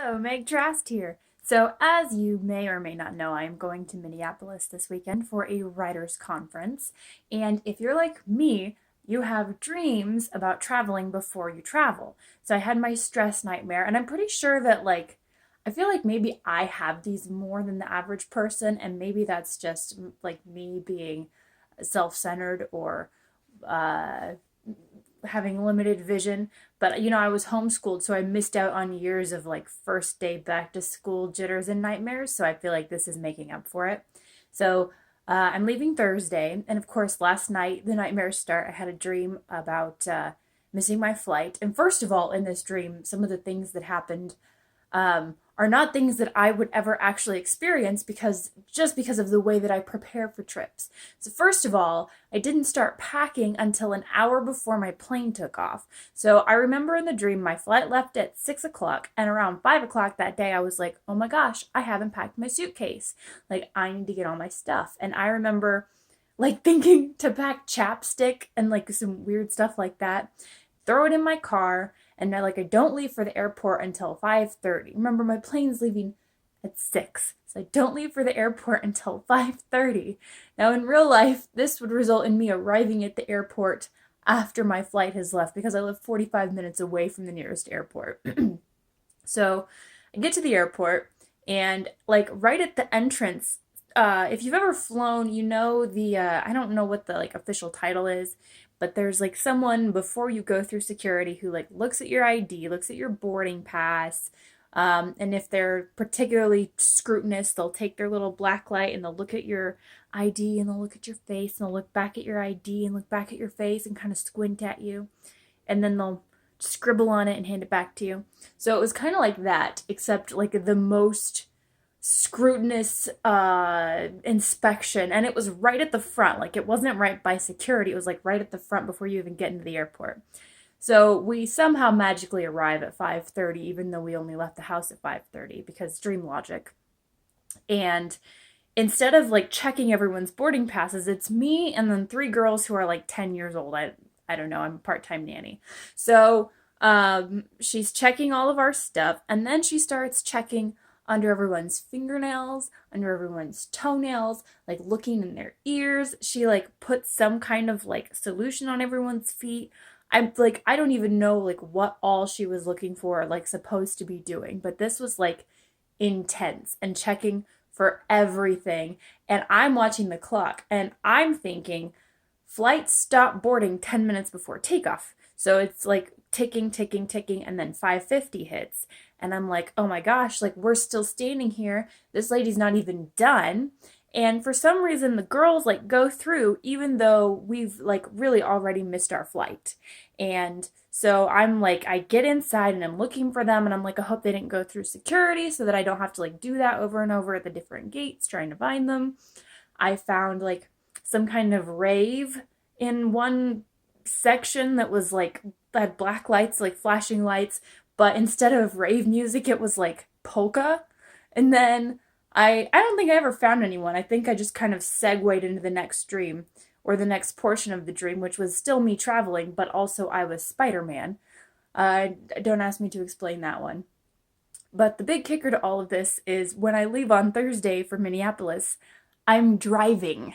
Hello, Meg Drast here. So, as you may or may not know, I am going to Minneapolis this weekend for a writers' conference. And if you're like me, you have dreams about traveling before you travel. So, I had my stress nightmare, and I'm pretty sure that, I feel like maybe I have these more than the average person, and maybe that's just like me being self centered or uh, having limited vision. But I was homeschooled, so I missed out on years of like first day back to school jitters and nightmares. So I feel like this is making up for it. So I'm leaving Thursday, and of course, last night the nightmares start. I had a dream about missing my flight. And first of all, in this dream, some of the things that happened are not things that I would ever actually experience because of the way that I prepare for trips. So first of all, I didn't start packing until an hour before my plane took off. So I remember in the dream my flight left at 6 o'clock, and around 5 o'clock that day I was like, oh my gosh, I haven't packed my suitcase. Like, I need to get all my stuff. And I remember like thinking to pack chapstick and like some weird stuff like that, throw it in my car, and I don't leave for the airport until 5:30. Remember, my plane's leaving at 6, so I don't leave for the airport until 5:30. Now, in real life, this would result in me arriving at the airport after my flight has left because I live 45 minutes away from the nearest airport. So I get to the airport, and like right at the entrance, if you've ever flown, you know I don't know what the like official title is, but there's like someone before you go through security who like looks at your ID, looks at your boarding pass, and if they're particularly scrutinous, they'll take their little black light and they'll look at your ID and they'll look at your face and they'll look back at your ID and look back at your face and kind of squint at you, and then they'll scribble on it and hand it back to you. So it was kind of like that, except like the most scrutinous inspection, and it was right at the front. Like, it wasn't right by security, it was like right at the front before you even get into the airport. So we somehow magically arrive at 5:30, even though we only left the house at 5:30 because dream logic. And instead of like checking everyone's boarding passes, it's me and then three girls who are like 10 years old. I don't know, I'm a part-time nanny. So she's checking all of our stuff, and then she starts checking under everyone's fingernails, under everyone's toenails, like looking in their ears. She like puts some kind of like solution on everyone's feet. I'm like, I don't even know like what all she was looking for, like supposed to be doing, but this was like intense and checking for everything. And I'm watching the clock and I'm thinking, flights stop boarding 10 minutes before takeoff. So it's like ticking, ticking, ticking, and then 5:50 hits. And I'm like, oh my gosh, like we're still standing here. This lady's not even done. And for some reason, the girls like go through, even though we've like really already missed our flight. And so I'm like, I get inside and I'm looking for them. And I'm like, I hope they didn't go through security so that I don't have to like do that over and over at the different gates trying to find them. I found like some kind of rave in one section that was like had black lights, like flashing lights, but instead of rave music, it was like polka. And then I don't think I ever found anyone. I think I just kind of segued into the next dream or the next portion of the dream, which was still me traveling, but also I was Spider-Man. Don't ask me to explain that one. But the big kicker to all of this is when I leave on Thursday for Minneapolis, I'm driving.